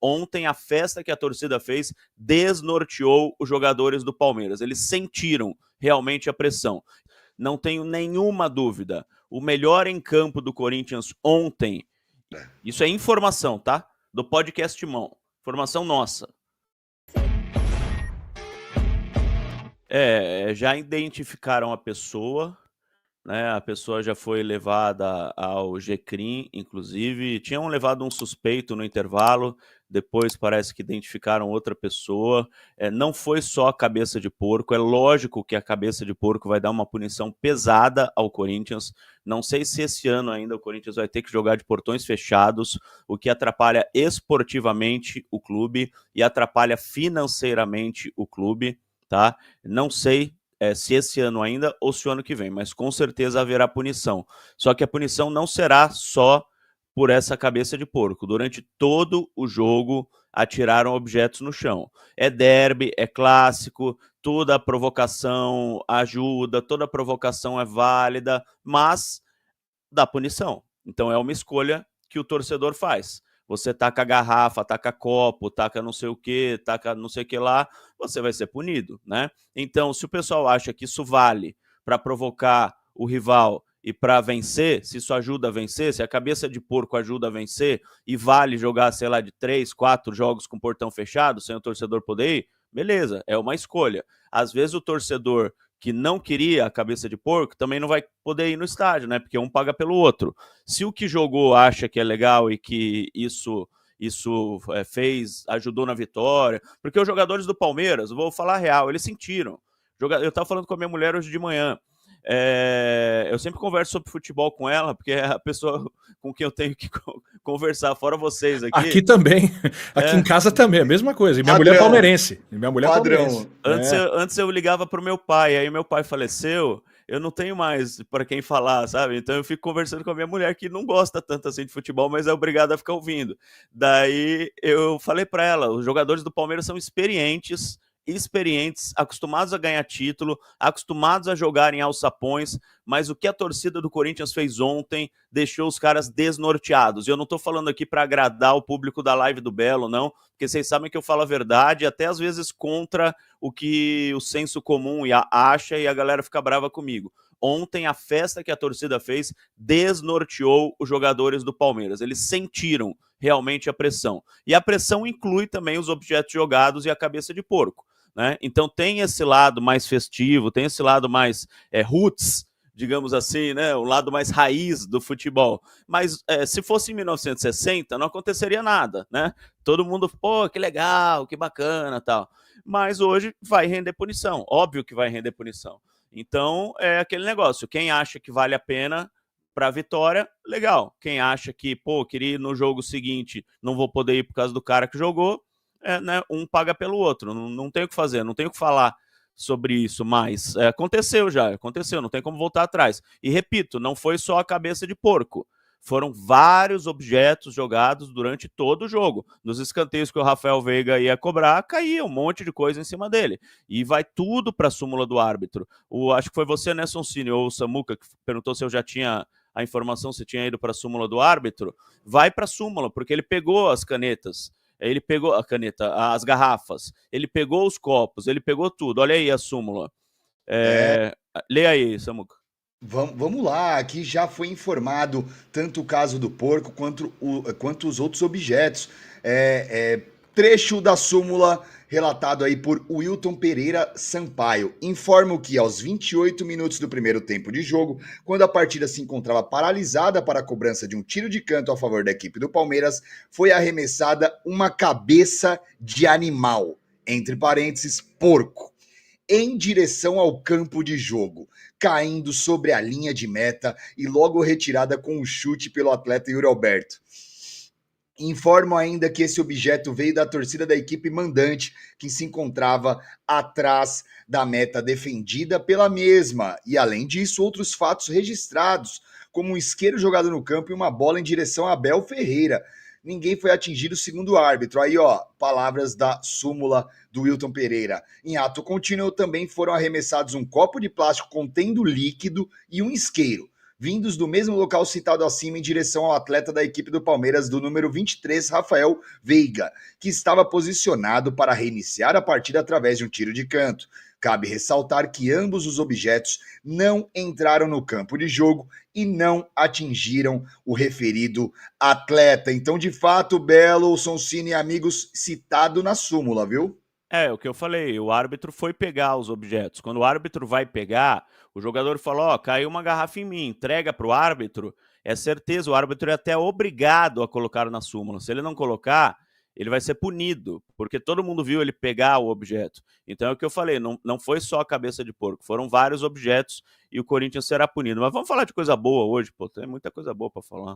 Ontem a festa que a torcida fez desnorteou os jogadores do Palmeiras. Eles sentiram realmente a pressão. Não tenho nenhuma dúvida. O melhor em campo do Corinthians ontem, isso é informação, tá? Do podcast Mão. Informação nossa. Já identificaram a pessoa, né? A pessoa já foi levada ao GCRIM, inclusive. Tinham levado um suspeito no intervalo, depois parece que identificaram outra pessoa. Não foi só a cabeça de porco, é lógico que a cabeça de porco vai dar uma punição pesada ao Corinthians. Não sei se esse ano ainda o Corinthians vai ter que jogar de portões fechados, o que atrapalha esportivamente o clube e atrapalha financeiramente o clube, tá? Não sei se esse ano ainda ou se o ano que vem, mas com certeza haverá punição. Só que a punição não será só por essa cabeça de porco. Durante todo o jogo, atiraram objetos no chão. É derby, é clássico, toda provocação ajuda, toda provocação é válida, mas dá punição. Então é uma escolha que o torcedor faz. Você taca garrafa, taca copo, taca não sei o que, taca não sei o que lá, você vai ser punido, né? Então, se o pessoal acha que isso vale para provocar o rival e para vencer, se isso ajuda a vencer, se a cabeça de porco ajuda a vencer e vale jogar, sei lá, de 3, 4 jogos com portão fechado, sem o torcedor poder ir, beleza, é uma escolha. Às vezes o torcedor que não queria a cabeça de porco também não vai poder ir no estádio, né? Porque um paga pelo outro. Se o que jogou acha que é legal e que isso ajudou na vitória, porque os jogadores do Palmeiras, vou falar real, eles sentiram. Eu estava falando com a minha mulher hoje de manhã. Eu sempre converso sobre futebol com ela, porque é a pessoa com quem eu tenho que conversar, fora vocês aqui. Aqui também, aqui em casa também, a mesma coisa. E minha mulher é palmeirense. Antes eu ligava pro meu pai, aí meu pai faleceu, eu não tenho mais para quem falar, sabe? Então eu fico conversando com a minha mulher, que não gosta tanto assim de futebol, mas é obrigada a ficar ouvindo. Daí eu falei para ela, os jogadores do Palmeiras são experientes, acostumados a ganhar título, acostumados a jogar em alçapões, mas o que a torcida do Corinthians fez ontem deixou os caras desnorteados. E eu não estou falando aqui para agradar o público da live do Belo, não, porque vocês sabem que eu falo a verdade, até às vezes contra o que o senso comum acha e a galera fica brava comigo. Ontem a festa que a torcida fez desnorteou os jogadores do Palmeiras. Eles sentiram realmente a pressão. E a pressão inclui também os objetos jogados e a cabeça de porco, né? Então tem esse lado mais festivo, tem esse lado mais roots, digamos assim, né? O lado mais raiz do futebol. Mas se fosse em 1960, não aconteceria nada, né? Todo mundo, pô, que legal, que bacana, tal. Mas hoje vai render punição, óbvio que vai render punição. Então é aquele negócio, quem acha que vale a pena para a vitória, legal. Quem acha que, pô, queria ir no jogo seguinte, não vou poder ir por causa do cara que jogou, né, um paga pelo outro, não tem o que fazer, não tem o que falar sobre isso mais. Aconteceu, não tem como voltar atrás. E repito, não foi só a cabeça de porco, foram vários objetos jogados durante todo o jogo. Nos escanteios que o Rafael Veiga ia cobrar, caía um monte de coisa em cima dele. E vai tudo para a súmula do árbitro. Acho que foi você, né, Soncini, ou o Samuca, que perguntou se eu já tinha a informação, se tinha ido para a súmula do árbitro. Vai para a súmula, porque ele pegou as canetas. Ele pegou a caneta, as garrafas, ele pegou os copos, ele pegou tudo. Olha aí a súmula. Leia aí, Samuca. Vamos lá, aqui já foi informado tanto o caso do porco quanto os outros objetos. Trecho da súmula relatado aí por Wilton Pereira Sampaio. Informo que aos 28 minutos do primeiro tempo de jogo, quando a partida se encontrava paralisada para a cobrança de um tiro de canto a favor da equipe do Palmeiras, foi arremessada uma cabeça de animal, entre parênteses, porco, em direção ao campo de jogo, caindo sobre a linha de meta e logo retirada com um chute pelo atleta Yuri Alberto. Informo ainda que esse objeto veio da torcida da equipe mandante, que se encontrava atrás da meta defendida pela mesma. E, além disso, outros fatos registrados, como um isqueiro jogado no campo e uma bola em direção a Abel Ferreira. Ninguém foi atingido, segundo o árbitro. Aí, ó, palavras da súmula do Wilton Pereira. Em ato contínuo, também foram arremessados um copo de plástico contendo líquido e um isqueiro. vindos do mesmo local citado acima em direção ao atleta da equipe do Palmeiras do número 23, Rafael Veiga, que estava posicionado para reiniciar a partida através de um tiro de canto. Cabe ressaltar que ambos os objetos não entraram no campo de jogo e não atingiram o referido atleta. Então, de fato, Belo, Sonsini e amigos, citado na súmula, viu? É, o que eu falei, o árbitro foi pegar os objetos. Quando o árbitro vai pegar, o jogador falou, ó, caiu uma garrafa em mim, entrega para o árbitro, é certeza, o árbitro é até obrigado a colocar na súmula. Se ele não colocar, ele vai ser punido, porque todo mundo viu ele pegar o objeto. Então é o que eu falei, não foi só a cabeça de porco, foram vários objetos e o Corinthians será punido. Mas vamos falar de coisa boa hoje, pô, tem muita coisa boa para falar.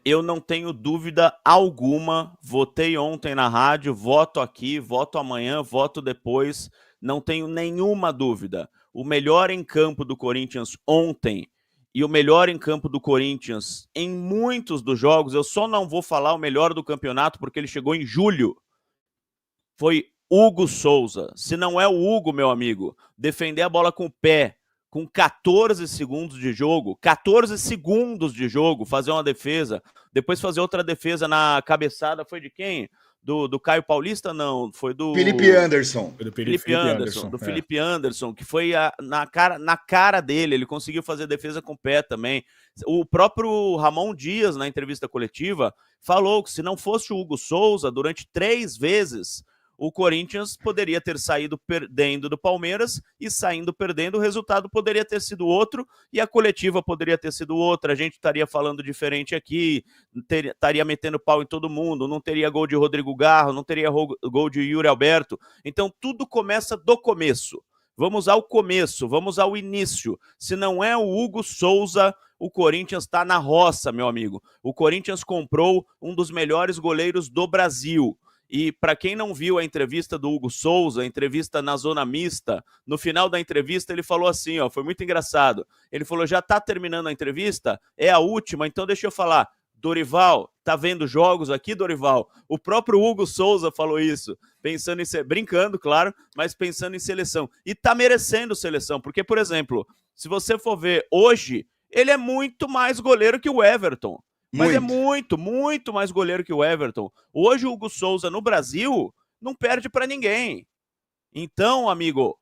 Eu não tenho dúvida alguma, votei ontem na rádio, voto aqui, voto amanhã, voto depois, não tenho nenhuma dúvida. O melhor em campo do Corinthians ontem e o melhor em campo do Corinthians em muitos dos jogos, eu só não vou falar o melhor do campeonato porque ele chegou em julho, foi Hugo Souza. Se não é o Hugo, meu amigo, defender a bola com o pé, com 14 segundos de jogo, fazer uma defesa, depois fazer outra defesa na cabeçada, foi de quem? Do Caio Paulista? Não, foi do... Felipe Anderson. Felipe Anderson, que foi na cara dele, ele conseguiu fazer defesa com o pé também. O próprio Ramon Dias, na entrevista coletiva, falou que se não fosse o Hugo Souza, durante 3 vezes... o Corinthians poderia ter saído perdendo do Palmeiras e saindo perdendo, o resultado poderia ter sido outro e a coletiva poderia ter sido outra, a gente estaria falando diferente aqui, estaria metendo pau em todo mundo, não teria gol de Rodrigo Garro, não teria gol de Yuri Alberto, então tudo começa do começo, vamos ao começo, vamos ao início, se não é o Hugo Souza, o Corinthians está na roça, meu amigo, o Corinthians comprou um dos melhores goleiros do Brasil. E para quem não viu a entrevista do Hugo Souza, a entrevista na Zona Mista, no final da entrevista ele falou assim, ó, foi muito engraçado. Ele falou, já tá terminando a entrevista? É a última, então deixa eu falar. Dorival, tá vendo jogos aqui, Dorival? O próprio Hugo Souza falou isso, pensando em brincando, claro, mas pensando em seleção. E tá merecendo seleção, porque, por exemplo, se você for ver hoje, ele é muito mais goleiro que o Everton. Mas é muito mais goleiro que o Everton. Hoje o Hugo Souza no Brasil não perde para ninguém. Então, amigo,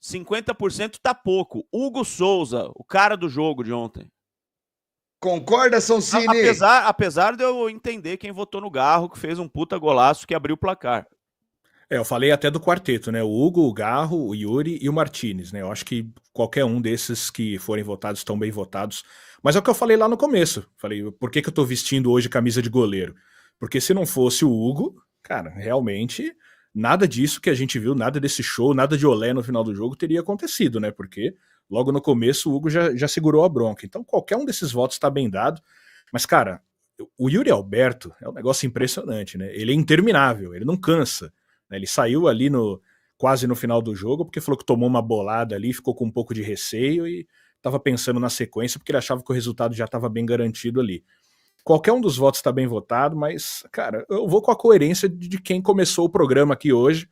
50% tá pouco. Hugo Souza, o cara do jogo de ontem. Concorda, Sonsini? Apesar de eu entender quem votou no Garro, que fez um puta golaço que abriu o placar. Eu falei até do quarteto, né? O Hugo, o Garro, o Yuri e o Martinez, né? Eu acho que qualquer um desses que forem votados estão bem votados. Mas é o que eu falei lá no começo. Falei, por que eu tô vestindo hoje camisa de goleiro? Porque se não fosse o Hugo, cara, realmente nada disso que a gente viu, nada desse show, nada de olé no final do jogo teria acontecido, né? Porque logo no começo o Hugo já segurou a bronca. Então qualquer um desses votos tá bem dado. Mas, cara, o Yuri Alberto é um negócio impressionante, né? Ele é interminável, ele não cansa. Ele saiu ali quase no final do jogo porque falou que tomou uma bolada ali, ficou com um pouco de receio e estava pensando na sequência porque ele achava que o resultado já estava bem garantido ali. Qualquer um dos votos está bem votado, mas, cara, eu vou com a coerência de quem começou o programa aqui hoje,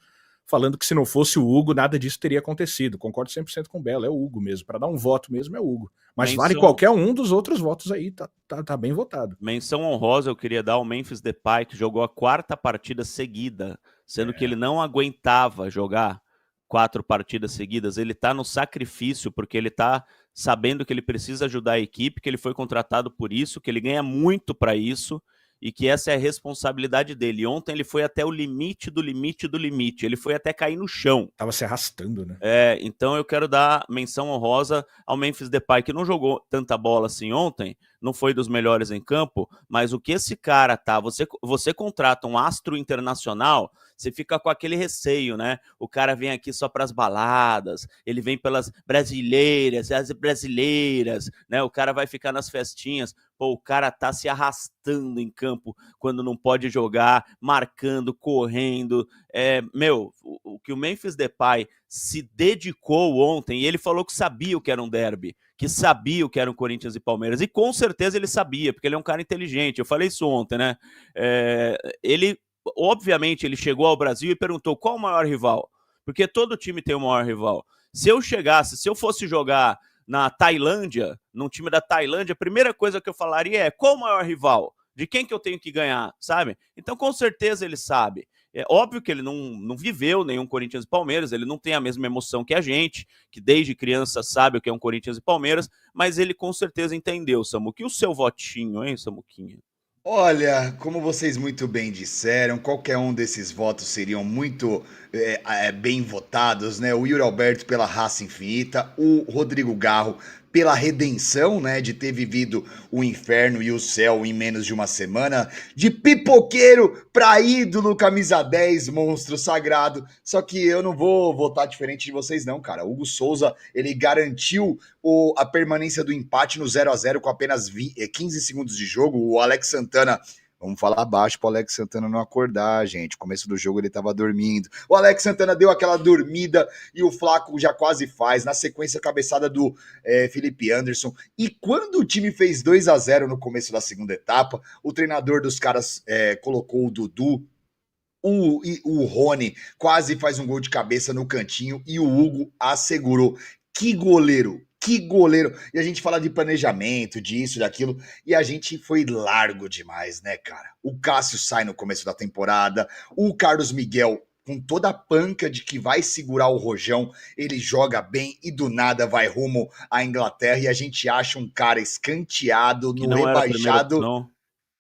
falando que se não fosse o Hugo, nada disso teria acontecido. Concordo 100% com o Belo, é o Hugo mesmo. Para dar um voto mesmo é o Hugo. Mas vale qualquer um dos outros votos aí, tá bem votado. Menção honrosa eu queria dar ao Memphis Depay, que jogou a 4ª partida seguida, sendo que ele não aguentava jogar 4 partidas seguidas. Ele tá no sacrifício, porque ele tá sabendo que ele precisa ajudar a equipe, que ele foi contratado por isso, que ele ganha muito para isso, e que essa é a responsabilidade dele. Ontem ele foi até o limite do limite do limite, ele foi até cair no chão. Tava se arrastando, né? Então eu quero dar menção honrosa ao Memphis Depay, que não jogou tanta bola assim ontem, não foi dos melhores em campo, mas o que esse cara tá, você contrata um astro internacional, você fica com aquele receio, né? O cara vem aqui só para as baladas, ele vem pelas brasileiras, as brasileiras, né? O cara vai ficar nas festinhas. Pô, o cara tá se arrastando em campo quando não pode jogar, marcando, correndo. O que o Memphis Depay se dedicou ontem, e ele falou que sabia o que era um derby, que sabia o que era um Corinthians e Palmeiras, e com certeza ele sabia, porque ele é um cara inteligente. Eu falei isso ontem, né? Obviamente, ele chegou ao Brasil e perguntou qual o maior rival, porque todo time tem o maior rival. Se eu fosse jogar na Tailândia, num time da Tailândia, a primeira coisa que eu falaria é: qual o maior rival? De quem que eu tenho que ganhar, sabe? Então, com certeza ele sabe. É óbvio que ele não viveu nenhum Corinthians e Palmeiras, ele não tem a mesma emoção que a gente, que desde criança sabe o que é um Corinthians e Palmeiras, mas ele com certeza entendeu, Samuca. E o seu votinho, hein, Samuquinha? Olha, como vocês muito bem disseram, qualquer um desses votos seriam muito bem votados, né? O Yuri Alberto pela raça infinita, o Rodrigo Garro pela redenção, né? De ter vivido o inferno e o céu em menos de uma semana, de pipoqueiro pra ídolo, camisa 10, monstro sagrado. Só que eu não vou votar diferente de vocês não, cara. O Hugo Souza, ele garantiu a permanência do empate no 0-0 com apenas 15 segundos de jogo. O Alex Santana, vamos falar baixo pro Alex Santana não acordar, gente. Começo do jogo ele tava dormindo. O Alex Santana deu aquela dormida e o Flaco já quase faz. Na sequência, cabeçada do Felipe Anderson. E quando o time fez 2-0 no começo da segunda etapa, o treinador dos caras colocou o Dudu. O Rony quase faz um gol de cabeça no cantinho e o Hugo assegurou. Que goleiro! Que goleiro! E a gente fala de planejamento, disso, daquilo, e a gente foi largo demais, né, cara? O Cássio sai no começo da temporada, o Carlos Miguel, com toda a panca de que vai segurar o Rojão, ele joga bem e do nada vai rumo à Inglaterra e a gente acha um cara escanteado no rebaixado.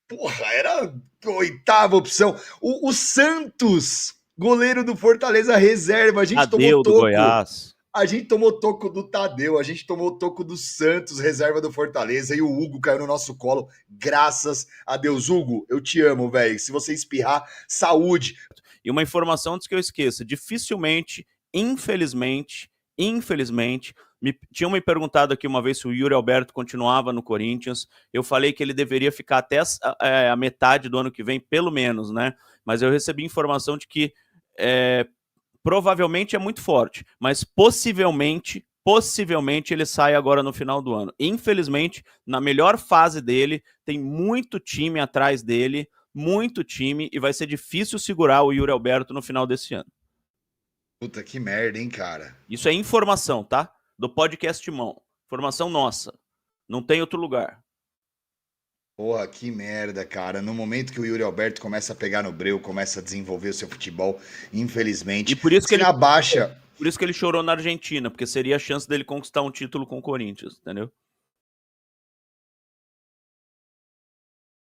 Porra, era a oitava opção. O Santos, goleiro do Fortaleza, reserva. A gente tomou toco. Goiás. A gente tomou toco do Tadeu, a gente tomou toco do Santos, reserva do Fortaleza, e o Hugo caiu no nosso colo. Graças a Deus. Hugo, eu te amo, velho. Se você espirrar, saúde. E uma informação antes que eu esqueça: dificilmente, infelizmente, tinham me perguntado aqui uma vez se o Yuri Alberto continuava no Corinthians. Eu falei que ele deveria ficar até a metade do ano que vem, pelo menos, né? Mas eu recebi informação de que provavelmente é muito forte, mas possivelmente ele sai agora no final do ano. Infelizmente, na melhor fase dele, tem muito time atrás dele, muito time, e vai ser difícil segurar o Yuri Alberto no final desse ano. Puta que merda, hein, cara? Isso é informação, tá? Do podcast Mão. Informação nossa. Não tem outro lugar. Porra, que merda, cara. No momento que o Yuri Alberto começa a pegar no breu, começa a desenvolver o seu futebol, infelizmente. E por isso que ele abaixa. Por isso que ele chorou na Argentina, porque seria a chance dele conquistar um título com o Corinthians, entendeu?